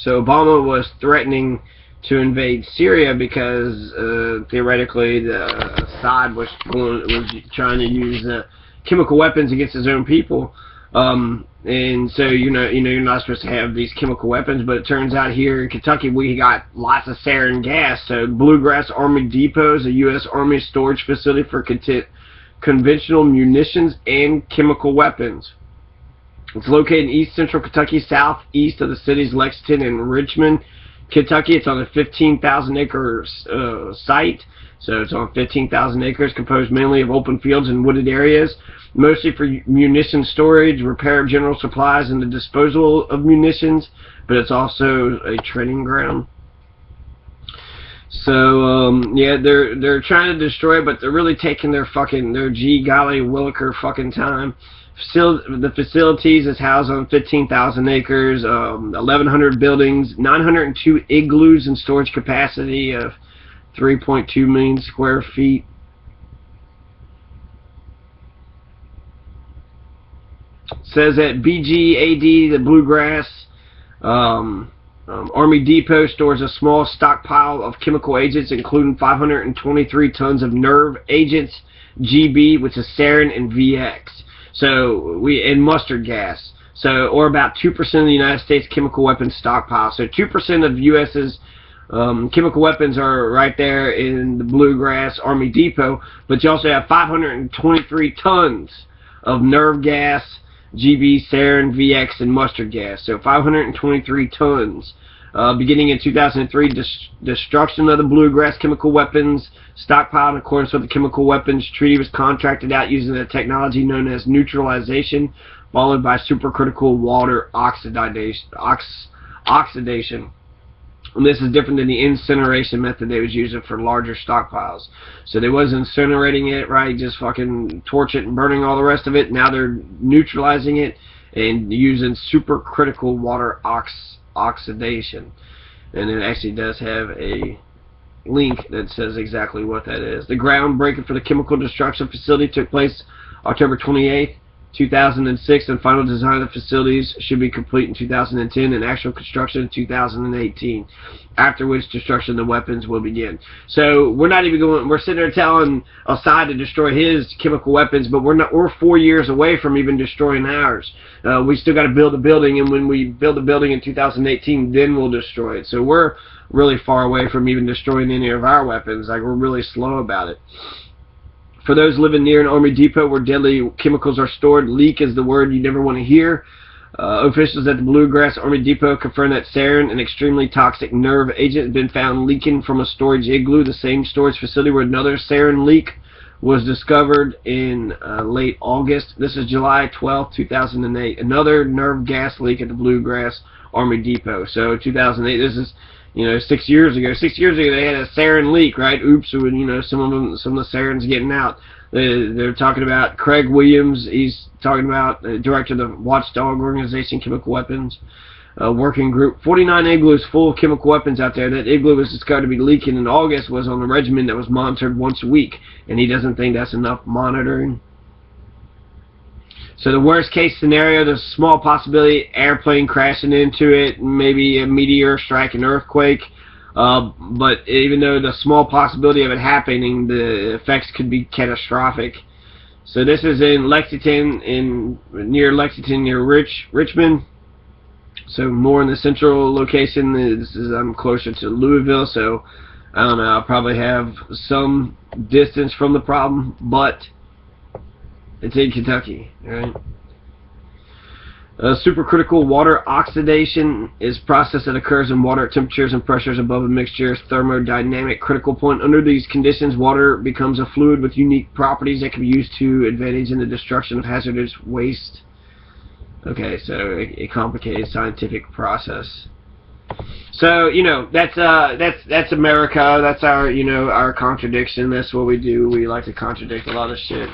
So Obama was threatening to invade Syria because theoretically Assad was trying to use chemical weapons against his own people. And so you're not supposed to have these chemical weapons, but it turns out here in Kentucky we got lots of sarin gas. So Bluegrass Army Depot is a U.S. Army storage facility for conventional munitions and chemical weapons. It's located in east central Kentucky, southeast of the cities Lexington and Richmond, Kentucky. It's on a 15,000 acre site. So it's on 15,000 acres, composed mainly of open fields and wooded areas, mostly for munition storage, repair of general supplies, and the disposal of munitions, but it's also a training ground. So, yeah, they're trying to destroy it, but they're really taking their gee golly williker fucking time. The facilities is housed on 15,000 acres, 1,100 buildings, 902 igloos and storage capacity of 3.2 million square feet. It says that BGAD, the Bluegrass Army Depot, stores a small stockpile of chemical agents, including 523 tons of nerve agents, GB, which is sarin, and VX. So and mustard gas. So, or about 2% of the United States chemical weapons stockpile. So 2% of U.S.'s chemical weapons are right there in the Bluegrass Army Depot, but you also have 523 tons of nerve gas, GB, sarin, VX, and mustard gas. So 523 tons. Beginning in 2003, destruction of the Bluegrass chemical weapons stockpile in accordance with the Chemical Weapons Treaty was contracted out using a technology known as neutralization, followed by supercritical water oxidation. And this is different than the incineration method they was using for larger stockpiles. So they wasn't incinerating it, right, just fucking torch it and burning all the rest of it. Now they're neutralizing it and using supercritical water oxidation. And it actually does have a link that says exactly what that is. The groundbreaking for the chemical destruction facility took place October 28th, 2006, and final design of the facilities should be complete in 2010 and actual construction in 2018, after which destruction of the weapons will begin. So we're not even going, we're sitting there telling Assad to destroy his chemical weapons, but we're 4 years away from even destroying ours. We still got to build a building, and when we build a building in 2018, then we'll destroy it. So we're really far away from even destroying any of our weapons. Like, we're really slow about it. For those living near an Army depot where deadly chemicals are stored, leak is the word you never want to hear. Officials at the Bluegrass Army Depot confirmed that sarin, an extremely toxic nerve agent, had been found leaking from a storage igloo, the same storage facility where another sarin leak was discovered in late August. This is July 12, 2008. Another nerve gas leak at the Bluegrass Army Depot. So 2008, this is, 6 years ago. 6 years ago they had a sarin leak, right? Oops, some of the sarin's getting out. They're talking about Craig Williams. He's talking about director of the Watchdog Organization, Chemical Weapons Working Group. 49 igloos full of chemical weapons out there. That igloo was discovered to be leaking in August, was on a regimen that was monitored once a week, and he doesn't think that's enough monitoring. So the worst case scenario, there's a small possibility airplane crashing into it, maybe a meteor strike, an earthquake. But even though the small possibility of it happening, the effects could be catastrophic. So this is in Lexington, near Richmond. So more in the central location. I'm closer to Louisville, so I don't know. I'll probably have some distance from the problem, but it's in Kentucky, right? Supercritical water oxidation is a process that occurs in water at temperatures and pressures above a mixture's thermodynamic critical point. Under these conditions, water becomes a fluid with unique properties that can be used to advantage in the destruction of hazardous waste. Okay, so a complicated scientific process. So that's America. That's our contradiction. That's what we do. We like to contradict a lot of shit.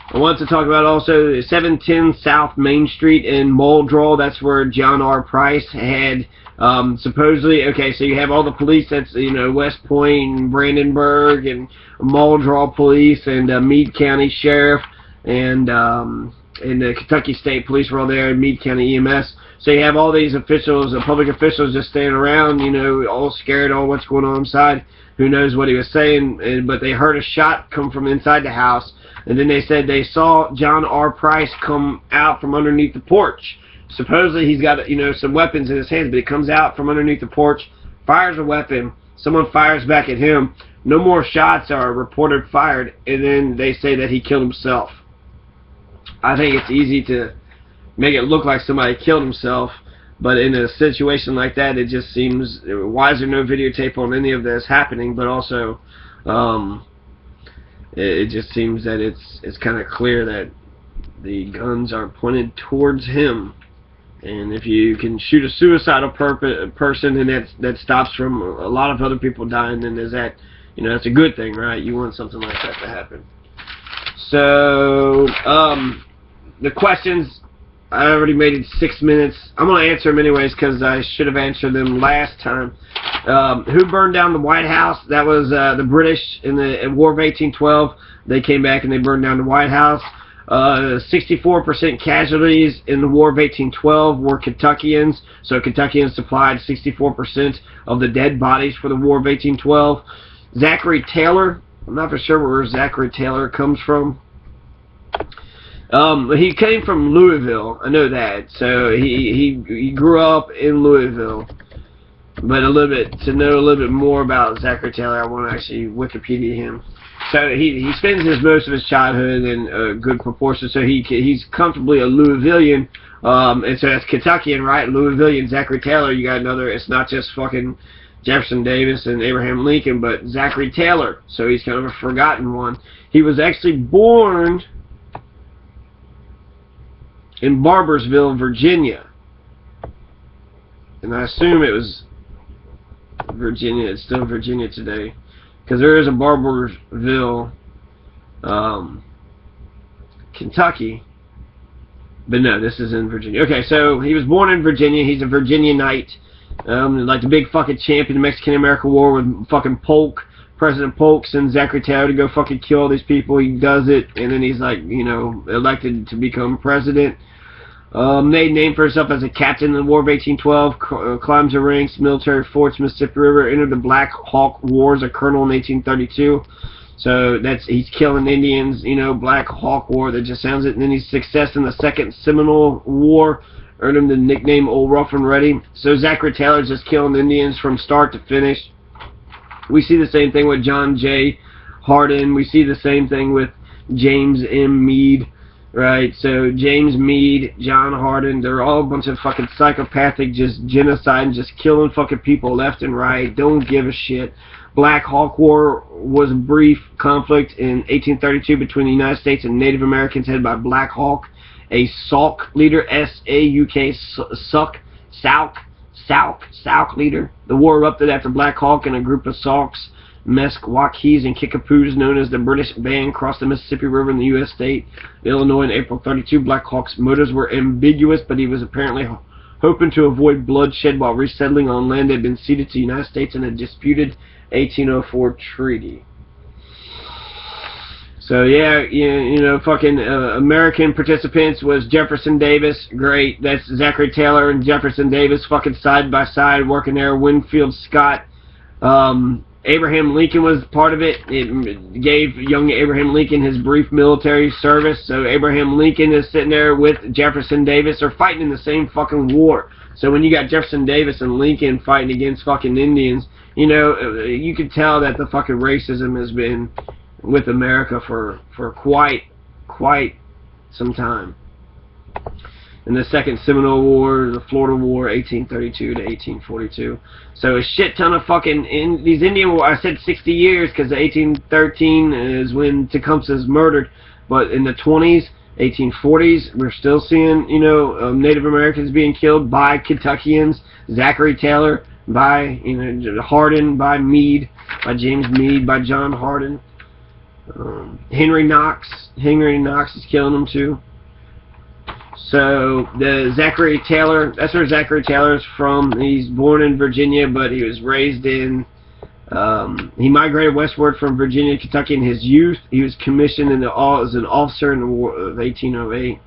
I want to talk about also 710 South Main Street in Muldrow. That's where John R. Price had supposedly. Okay, so you have all the police. That's West Point and Brandenburg and Muldrow police and Meade County Sheriff and and the Kentucky State Police were all there, and Meade County EMS. So you have all these officials, public officials, just standing around, you know, all scared, all what's going on inside. Who knows what he was saying? But they heard a shot come from inside the house, and then they said they saw John R. Price come out from underneath the porch. Supposedly he's got, you know, some weapons in his hands, but he comes out from underneath the porch, fires a weapon. Someone fires back at him. No more shots are reported fired, and then they say that he killed himself. I think it's easy to make it look like somebody killed himself, but in a situation like that, it just seems, why is there no videotape on any of this happening? But also, it just seems that it's kind of clear that the guns are pointed towards him. And if you can shoot a suicidal person, and that stops from a lot of other people dying, then is that, you know, that's a good thing, right? You want something like that to happen. So, the questions, I already made it 6 minutes. I'm going to answer them anyways because I should have answered them last time. Who burned down the White House? That was the British in the War of 1812. They came back and they burned down the White House. 64% casualties in the War of 1812 were Kentuckians. So Kentuckians supplied 64% of the dead bodies for the War of 1812. Zachary Taylor. I'm not for sure where Zachary Taylor comes from. He came from Louisville, I know that. So he grew up in Louisville. But to know a little bit more about Zachary Taylor, I want to actually Wikipedia him. So he spends most of his childhood in a good proportion. So he's comfortably a Louisvillian. And so that's Kentuckian, right? Louisvillian Zachary Taylor. You got another. It's not just fucking Jefferson Davis and Abraham Lincoln, but Zachary Taylor. So he's kind of a forgotten one. He was actually born in Barboursville, Virginia. And I assume it was Virginia. It's still Virginia today. Because there is a Barboursville, Kentucky. But no, this is in Virginia. Okay, so he was born in Virginia. He's a Virginianite. Like the big fucking champion of the Mexican-American War with fucking Polk. President Polk sends Zachary Taylor to go fucking kill all these people. He does it, and then he's like, you know, elected to become president. Made name for himself as a captain in the War of 1812, climbs the ranks, military forts, Mississippi River, entered the Black Hawk War as a colonel in 1832. So he's killing Indians, you know, Black Hawk War, that just sounds it. And then his success in the Second Seminole War earned him the nickname Old Rough and Ready. So Zachary Taylor's just killing Indians from start to finish. We see the same thing with John J. Hardin. We see the same thing with James M. Meade. Right, so James Meade, John Hardin, they're all a bunch of fucking psychopathic, just genocide, just killing fucking people left and right, don't give a shit. Black Hawk War was a brief conflict in 1832 between the United States and Native Americans headed by Black Hawk, a Sauk leader, S-A-U-K, Sauk leader. The war erupted after Black Hawk and a group of Sauks, Meskwakis and Kickapoos, known as the British Band, crossed the Mississippi River in the U.S. state of Illinois in April 32. Black Hawk's motives were ambiguous, but he was apparently hoping to avoid bloodshed while resettling on land that had been ceded to the United States in a disputed 1804 treaty. So yeah, you know, fucking American participants was Jefferson Davis, great. That's Zachary Taylor and Jefferson Davis, fucking side by side, working there. Winfield Scott. Abraham Lincoln was part of it. It gave young Abraham Lincoln his brief military service. So Abraham Lincoln is sitting there with Jefferson Davis. They're fighting in the same fucking war. So when you got Jefferson Davis and Lincoln fighting against fucking Indians, you know, you could tell that the fucking racism has been with America for quite some time. In the Second Seminole War, the Florida War, 1832 to 1842. So a shit ton of fucking these Indian wars. I said 60 years because 1813 is when Tecumseh's murdered. But in the 20s, 1840s, we're still seeing, you know, Native Americans being killed by Kentuckians. Zachary Taylor, by, you know, Hardin, by Meade, by James Meade, by John Hardin. Henry Knox is killing them too. So the Zachary Taylor, that's where Zachary Taylor's from. He's born in Virginia, but he was raised in, he migrated westward from Virginia to Kentucky in his youth. He was commissioned as an officer in the War of 1808.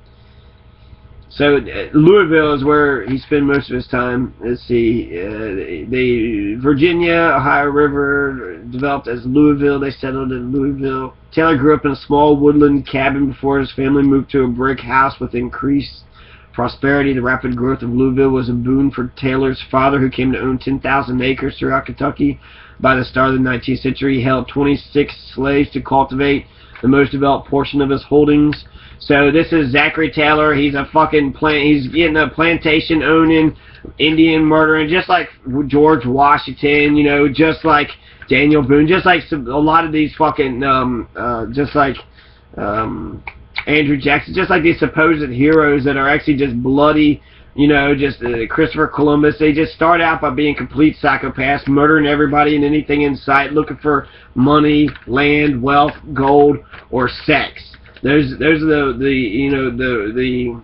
So Louisville is where he spent most of his time. Let's see, the Virginia, Ohio River developed as Louisville. They settled in Louisville. Taylor grew up in a small woodland cabin before his family moved to a brick house with increased prosperity. The rapid growth of Louisville was a boon for Taylor's father, who came to own 10,000 acres throughout Kentucky. By the start of the 19th century, he held 26 slaves to cultivate the most developed portion of his holdings. So this is Zachary Taylor. He's a fucking he's getting a plantation owning, Indian murdering, just like George Washington, you know, just like Daniel Boone, just like a lot of these fucking, just like Andrew Jackson, just like these supposed heroes that are actually just bloody, you know, just Christopher Columbus. They just start out by being complete psychopaths, murdering everybody and anything in sight, looking for money, land, wealth, gold, or sex. Those are the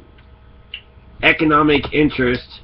economic interest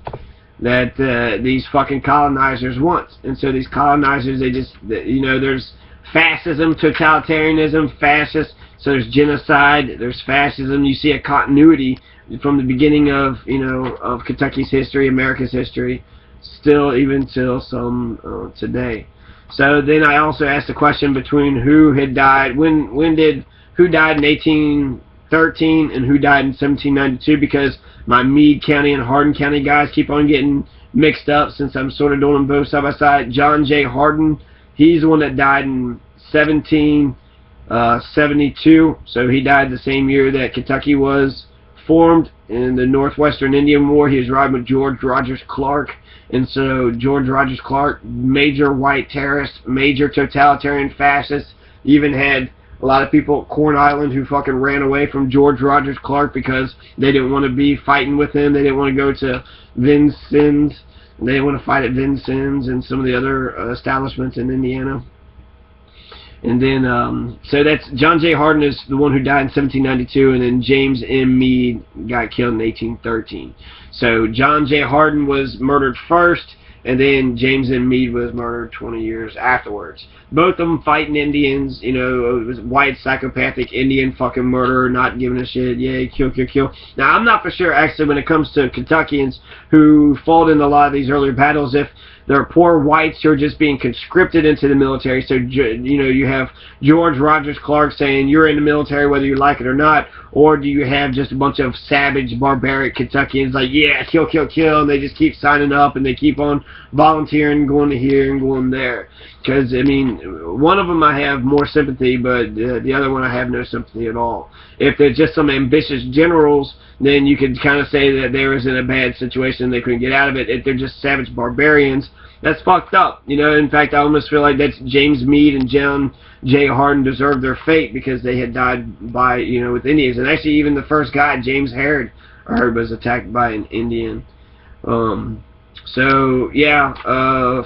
that these fucking colonizers want. And so these colonizers, they just, you know, there's fascism, totalitarianism, fascist. So there's genocide, there's fascism. You see a continuity from the beginning of, you know, of Kentucky's history, America's history, still even till some today. So then I also asked the question between who had died, who died in 1813 and who died in 1792, because my Meade County and Hardin County guys keep on getting mixed up since I'm sort of doing them both side by side. John J. Hardin, he's the one that died in 1772, so he died the same year that Kentucky was formed in the Northwestern Indian War. He was riding with George Rogers Clark, and so George Rogers Clark, major white terrorist, major totalitarian fascist, even had a lot of people at Corn Island who fucking ran away from George Rogers Clark because they didn't want to be fighting with him. They didn't want to go to Vincennes. They didn't want to fight at Vincennes and some of the other establishments in Indiana. And then, so that's John J. Hardin is the one who died in 1792, and then James M. Meade got killed in 1813. So John J. Hardin was murdered first, and then James M. Meade was murdered 20 years afterwards. Both of them fighting Indians, you know, it was white, psychopathic, Indian fucking murderer, not giving a shit, yay, kill, kill, kill. Now, I'm not for sure, actually, when it comes to Kentuckians who fought in a lot of these earlier battles, if they're poor whites who are just being conscripted into the military. So, you know, you have George Rogers Clark saying you're in the military whether you like it or not, or do you have just a bunch of savage, barbaric Kentuckians like, yeah, kill, kill, kill, and they just keep signing up and they keep on volunteering, going to here and going there. Because, I mean, one of them I have more sympathy, but the other one I have no sympathy at all. If they're just some ambitious generals, then you could kind of say that they was in a bad situation, they couldn't get out of it. If they're just savage barbarians, that's fucked up. You know, in fact, I almost feel like that's James Meade and John J. Hardin deserved their fate because they had died by, you know, with Indians. And actually, even the first guy, James Harrod, I heard was attacked by an Indian. So, yeah,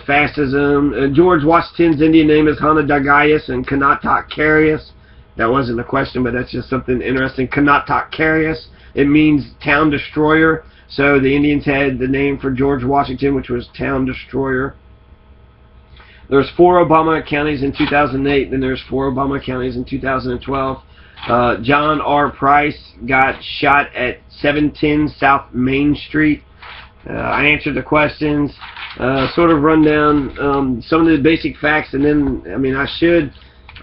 fascism. George Washington's Indian name is Hanadagayas and Kanatak Carius. That wasn't a question, but that's just something interesting. Kanatak Carius. It means town destroyer. So the Indians had the name for George Washington, which was town destroyer. There's 4 Obama counties in 2008, then there's 4 Obama counties in 2012. John R. Price got shot at 710 South Main Street. I answered the questions, sort of run down some of the basic facts, and then, I mean, I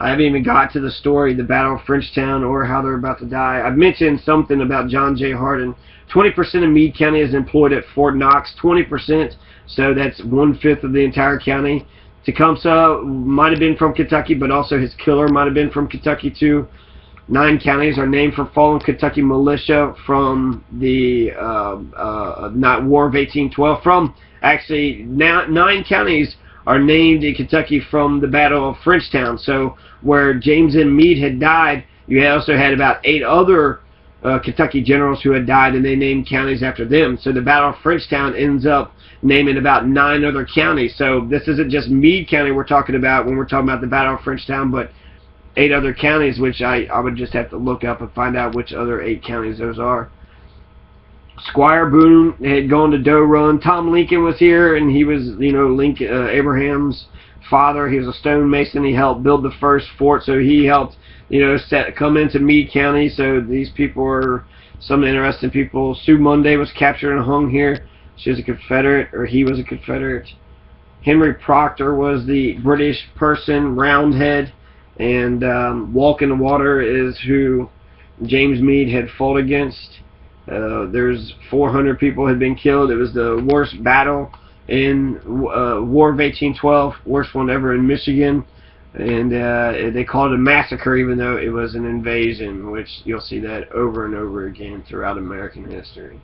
haven't even got to the story, the Battle of Frenchtown, or how they're about to die. I've mentioned something about John J. Hardin. 20% of Meade County is employed at Fort Knox, 20%, so that's 1/5 of the entire county. Tecumseh might have been from Kentucky, but also his killer might have been from Kentucky too. 9 counties are named for fallen Kentucky militia from the War of 1812. From, actually, now 9 counties are named in Kentucky from the Battle of Frenchtown. So where James M. Meade had died, you also had about 8 other Kentucky generals who had died, and they named counties after them. So the Battle of Frenchtown ends up naming about 9 other counties. So this isn't just Meade County we're talking about when we're talking about the Battle of Frenchtown, but 8 other counties, which I would just have to look up and find out which other 8 counties those are. Squire Boone had gone to Doe Run. Tom Lincoln was here, and he was, you know, Abraham's father. He was a stonemason. He helped build the first fort, so he helped, you know, come into Meade County. So these people are Some interesting people. Sue Monday was captured and hung here. She was a Confederate, or he was a Confederate. Henry Proctor was the British person, Roundhead, and Walk in the Water is who James Meade had fought against. There's 400 people had been killed. It was the worst battle in War of 1812, worst one ever in Michigan, and they called it a massacre even though it was an invasion, which you'll see that over and over again throughout American history.